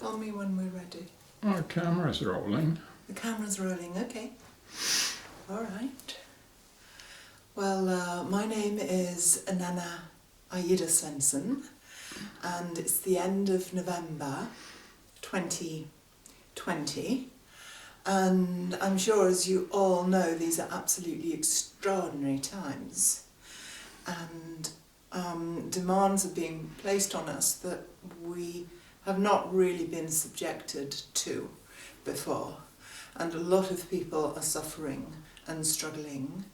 Tell me when we're ready. Our camera's rolling. The camera's rolling, okay. All right. Well, my name is Nanna Aida Svendsen, and it's the end of November 2020. And I'm sure, as you all know, these are absolutely extraordinary times. And demands are being placed on us that we have not really been subjected to before. And a lot of people are suffering and struggling.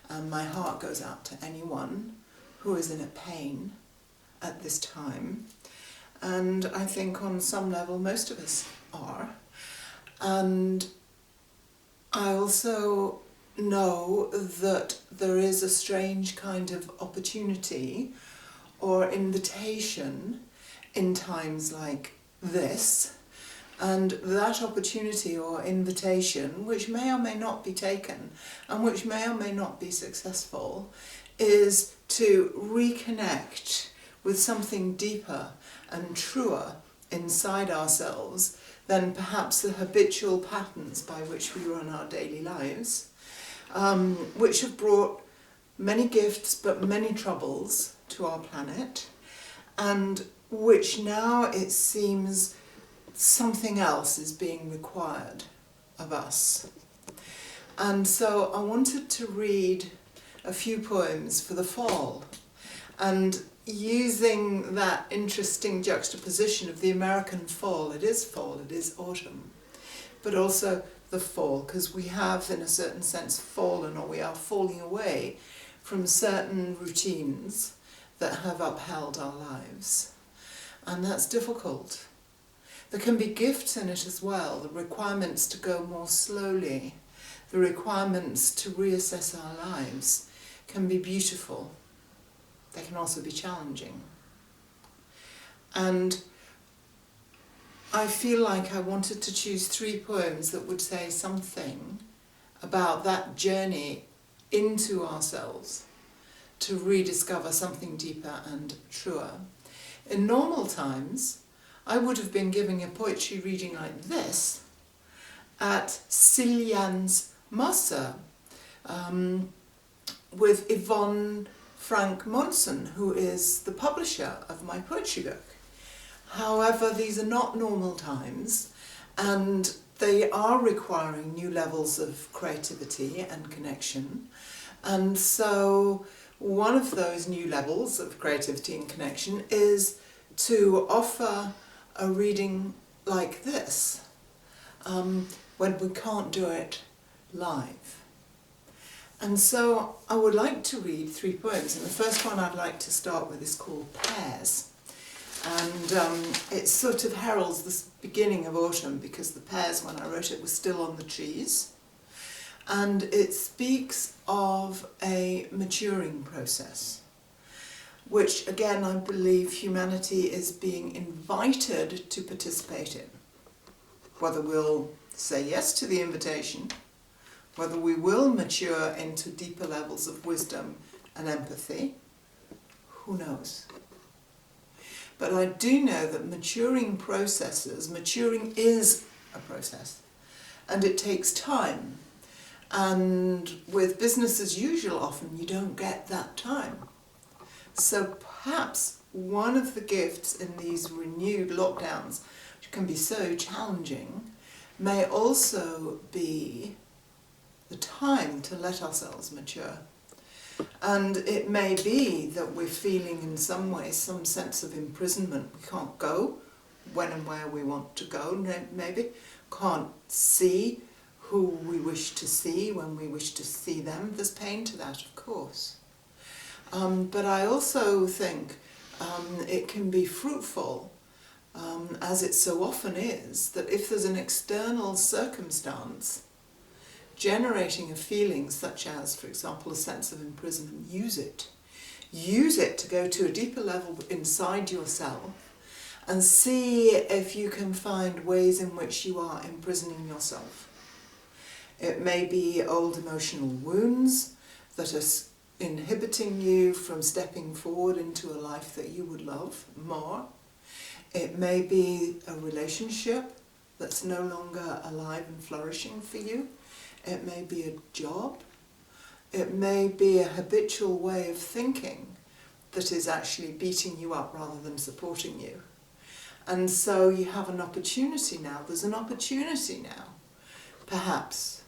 And my heart goes out to anyone who is in a pain at this time. And I think on some level most of us are. And I also know that there is a strange kind of opportunity or invitation in times like this, and that opportunity or invitation, which may or may not be taken and which may or may not be successful, is to reconnect with something deeper and truer inside ourselves than perhaps the habitual patterns by which we run our daily lives, which have brought many gifts but many troubles to our planet, and which now it seems something else is being required of us. And so I wanted to read a few poems for the fall, and using that interesting juxtaposition of the American fall, it is autumn, but also the fall, because we have in a certain sense fallen, or we are falling away from certain routines that have upheld our lives. And that's difficult. There can be gifts in it as well, the requirements to go more slowly, the requirements to reassess our lives can be beautiful. They can also be challenging. And I feel like I wanted to choose 3 poems that would say something about that journey into ourselves to rediscover something deeper and truer. In normal times, I would have been giving a poetry reading like this at Siljan's Massa with Yvonne Frank Monson, who is the publisher of my poetry book. However, these are not normal times, and they are requiring new levels of creativity and connection. And so one of those new levels of creativity and connection is to offer a reading like this, when we can't do it live. And so I would like to read 3 poems, and the first one I'd like to start with is called Pears. And it sort of heralds the beginning of autumn, because the pears, when I wrote it, were still on the trees. And it speaks of a maturing process, which again I believe humanity is being invited to participate in. Whether we'll say yes to the invitation, whether we will mature into deeper levels of wisdom and empathy, who knows? But I do know that maturing is a process, and it takes time. And with business as usual, often you don't get that time. So perhaps one of the gifts in these renewed lockdowns, which can be so challenging, may also be the time to let ourselves mature. And it may be that we're feeling in some way some sense of imprisonment. We can't go when and where we want to go, maybe. Can't see who we wish to see when we wish to see them. There's pain to that, of course. But I also think it can be fruitful, as it so often is, that if there's an external circumstance generating a feeling such as, for example, a sense of imprisonment, use it. Use it to go to a deeper level inside yourself and see if you can find ways in which you are imprisoning yourself. It may be old emotional wounds that are inhibiting you from stepping forward into a life that you would love more. It may be a relationship that's no longer alive and flourishing for you. It may be a job. It may be a habitual way of thinking that is actually beating you up rather than supporting you. And so you have an opportunity now, there's an opportunity now, perhaps,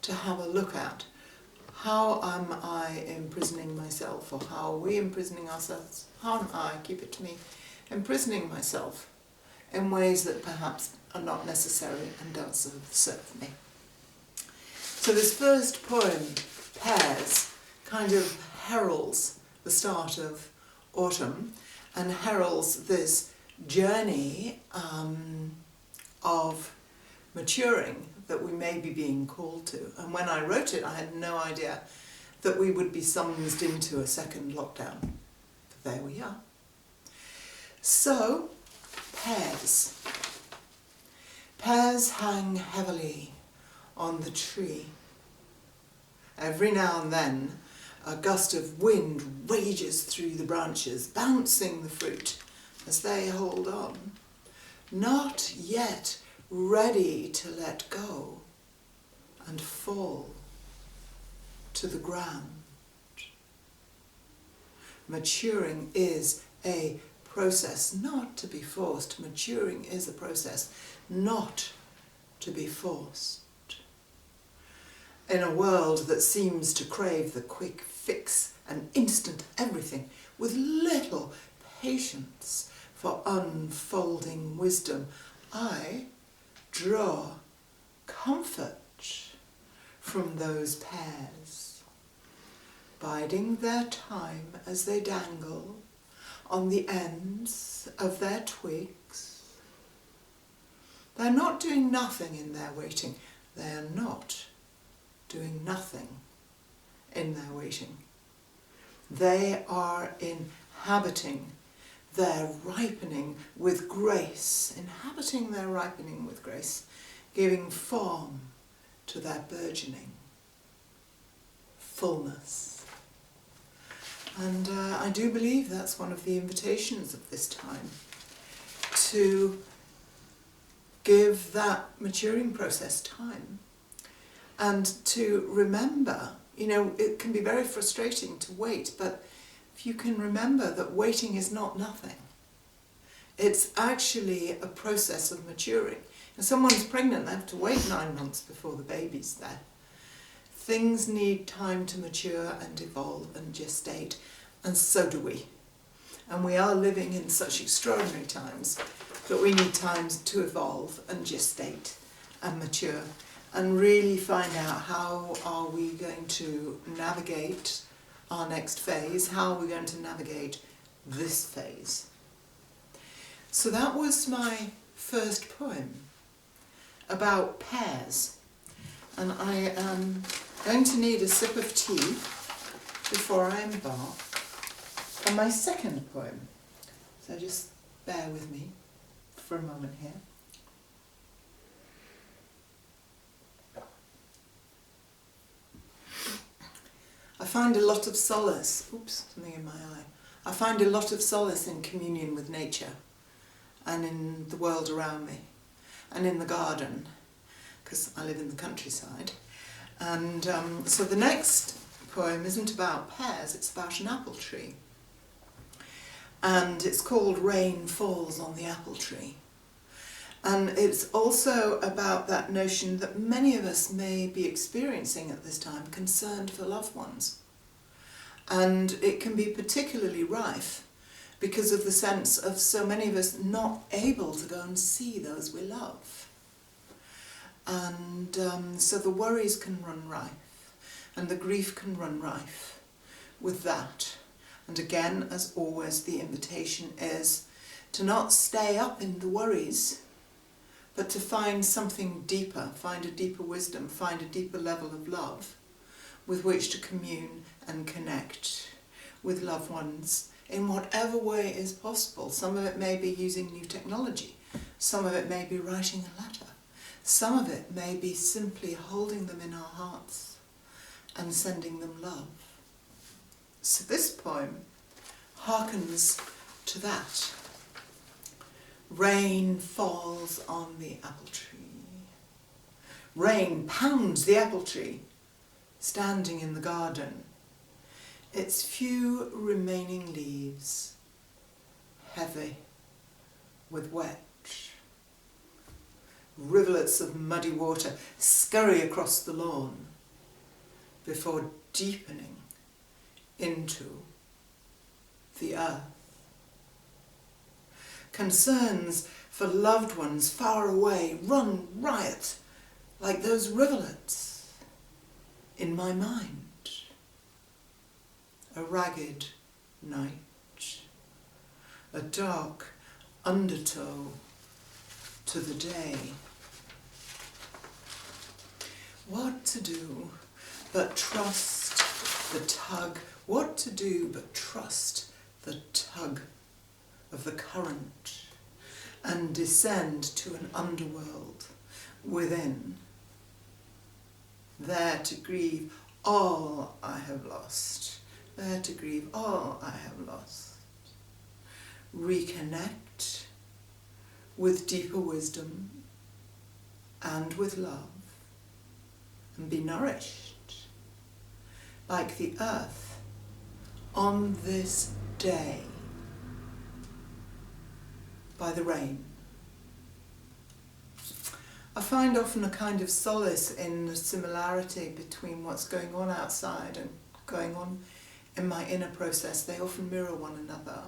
to have a look at how am I imprisoning myself, or how are we imprisoning ourselves? How am I, keep it to me, imprisoning myself in ways that perhaps are not necessary and don't serve me. So this first poem, Pears, kind of heralds the start of autumn and heralds this journey of maturing that we may be being called to. And when I wrote it, I had no idea that we would be summoned into a second lockdown. But there we are. So, pears. Pears hang heavily on the tree. Every now and then, a gust of wind rages through the branches, bouncing the fruit as they hold on, not yet ready to let go and fall to the ground. Maturing is a process not to be forced. Maturing is a process not to be forced. In a world that seems to crave the quick fix and instant everything, with little patience for unfolding wisdom, I draw comfort from those pears, biding their time as they dangle on the ends of their twigs. They're not doing nothing in their waiting. They are not doing nothing in their waiting. They are inhabiting their ripening with grace, inhabiting their ripening with grace, giving form to their burgeoning fullness. And I do believe that's one of the invitations of this time, to give that maturing process time and to remember, you know, it can be very frustrating to wait, but if you can remember that waiting is not nothing. It's actually a process of maturing. If someone's pregnant, they have to wait 9 months before the baby's there. Things need time to mature and evolve and gestate, and so do we. And we are living in such extraordinary times that we need time to evolve and gestate and mature and really find out how are we going to navigate our next phase, how are we going to navigate this phase. So that was my first poem about pears, and I am going to need a sip of tea before I embark on my second poem. So just bear with me for a moment here. I find a lot of solace, something in my eye. I find a lot of solace in communion with nature and in the world around me and in the garden, because I live in the countryside. And so the next poem isn't about pears, it's about an apple tree. And it's called Rain Falls on the Apple Tree. And it's also about that notion that many of us may be experiencing at this time, concerned for loved ones. And it can be particularly rife because of the sense of so many of us not able to go and see those we love. And so the worries can run rife, and the grief can run rife with that. And again, as always, the invitation is to not stay up in the worries, but to find something deeper, find a deeper wisdom, find a deeper level of love with which to commune and connect with loved ones in whatever way is possible. Some of it may be using new technology, some of it may be writing a letter, some of it may be simply holding them in our hearts and sending them love. So this poem harkens to that. Rain falls on the apple tree. Rain pounds the apple tree, standing in the garden, its few remaining leaves heavy with wet. Rivulets of muddy water scurry across the lawn before deepening into the earth. Concerns for loved ones far away run riot like those rivulets in my mind. A ragged night, a dark undertow to the day. What to do but trust the tug? What to do but trust the tug of the current and descend to an underworld within, there to grieve all I have lost, there to grieve all I have lost. Reconnect with deeper wisdom and with love, and be nourished like the earth on this day by the rain. I find often a kind of solace in the similarity between what's going on outside and going on in my inner process. They often mirror one another.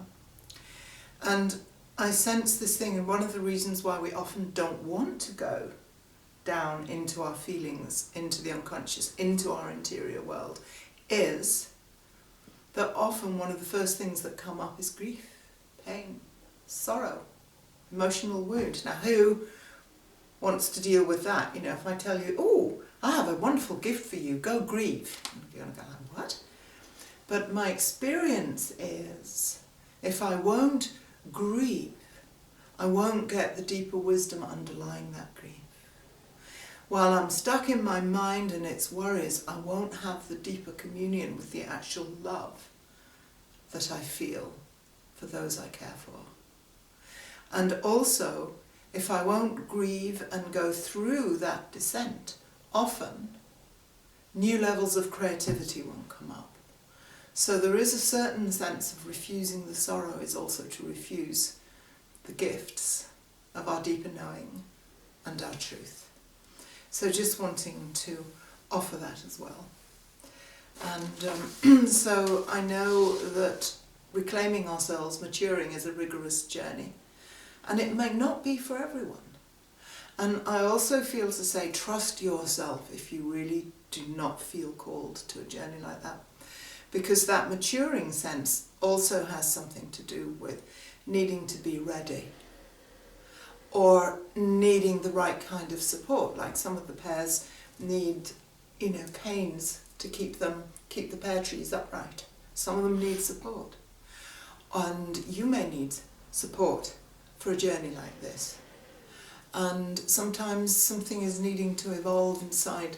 And I sense this thing, and one of the reasons why we often don't want to go down into our feelings, into the unconscious, into our interior world, is that often one of the first things that come up is grief, pain, sorrow, emotional wound. Now, who wants to deal with that? You know, if I tell you, oh, I have a wonderful gift for you, go grieve. You're going to go, what? But my experience is, if I won't grieve, I won't get the deeper wisdom underlying that grief. While I'm stuck in my mind and its worries, I won't have the deeper communion with the actual love that I feel for those I care for. And also, if I won't grieve and go through that descent, often new levels of creativity won't come up. So there is a certain sense of refusing the sorrow is also to refuse the gifts of our deeper knowing and our truth. So just wanting to offer that as well. And so I know that reclaiming ourselves, maturing, is a rigorous journey. And it may not be for everyone. And I also feel to say, trust yourself if you really do not feel called to a journey like that. Because that maturing sense also has something to do with needing to be ready, or needing the right kind of support. Like some of the pears need, canes to keep the pear trees upright. Some of them need support. And you may need support for a journey like this. And sometimes something is needing to evolve inside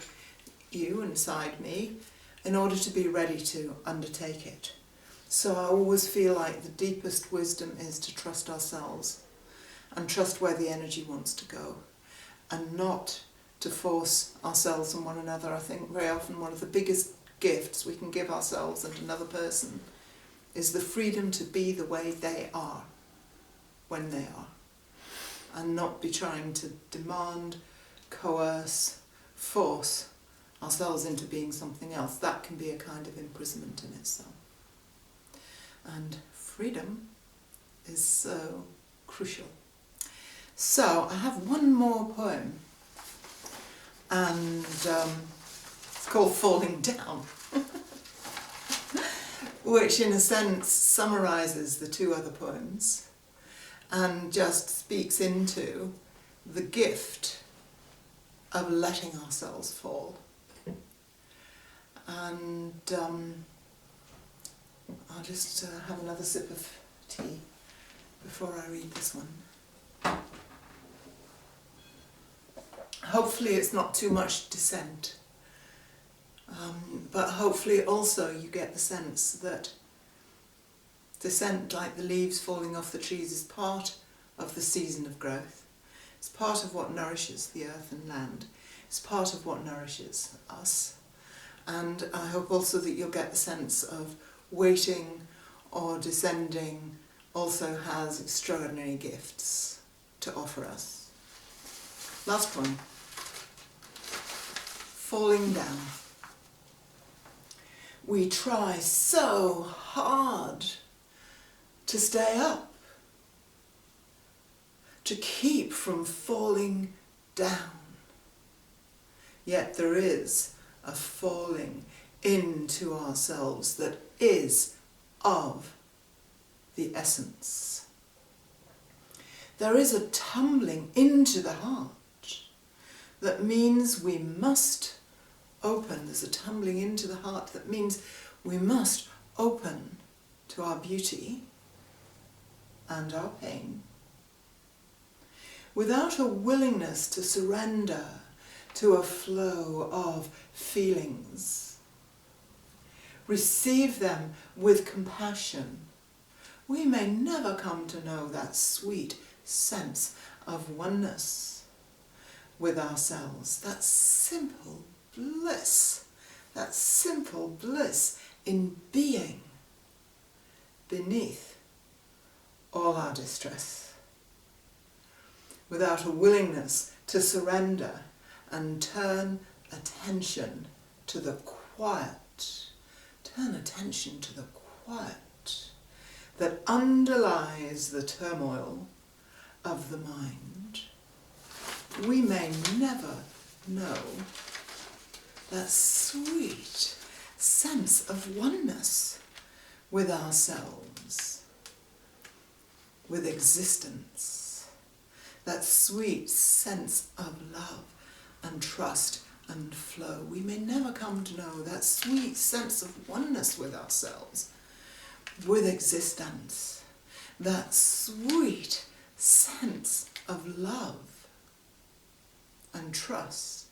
you, inside me, in order to be ready to undertake it. So I always feel like the deepest wisdom is to trust ourselves and trust where the energy wants to go, and not to force ourselves on one another. I think very often one of the biggest gifts we can give ourselves and another person is the freedom to be the way they are when they are, and not be trying to demand, coerce, force ourselves into being something else. That can be a kind of imprisonment in itself. And freedom is so crucial. So I have one more poem, and it's called Falling Down, which in a sense summarises the two other poems and just speaks into the gift of letting ourselves fall. And I'll just have another sip of tea before I read this one. Hopefully it's not too much dissent, but hopefully also you get the sense that dissent, like the leaves falling off the trees, is part of the season of growth. It's part of what nourishes the earth and land. It's part of what nourishes us. And I hope also that you'll get the sense of waiting or descending also has extraordinary gifts to offer us. Last one. Falling down. We try so hard to stay up, to keep from falling down. Yet there is a falling into ourselves that is of the essence. There is a tumbling into the heart that means we must open. There's a tumbling into the heart that means we must open to our beauty and our pain. Without a willingness to surrender to a flow of feelings, receive them with compassion, we may never come to know that sweet sense of oneness with ourselves, that simple bliss in being beneath all our distress. Without a willingness to surrender and turn attention to the quiet, turn attention to the quiet that underlies the turmoil of the mind, we may never know that sweet sense of oneness with ourselves, with existence, that sweet sense of love and trust and flow. We may never come to know that sweet sense of oneness with ourselves, with existence, that sweet sense of love and trust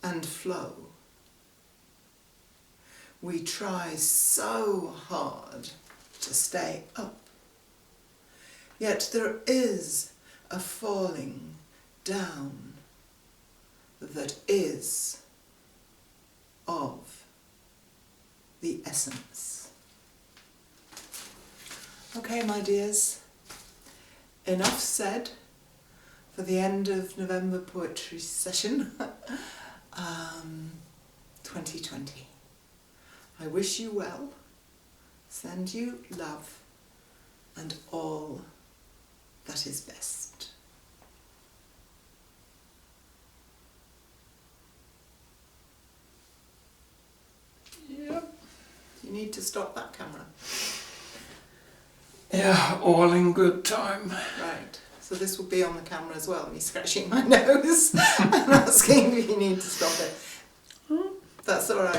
and flow. We try so hard to stay up, yet there is a falling down that is of the essence. Okay, my dears, enough said for the end of November poetry session 2020. I wish you well, send you love and all that is best. Yep. You need to stop that camera. Yeah, all in good time. Right, so this will be on the camera as well, me scratching my nose and asking if you need to stop it. That's all right.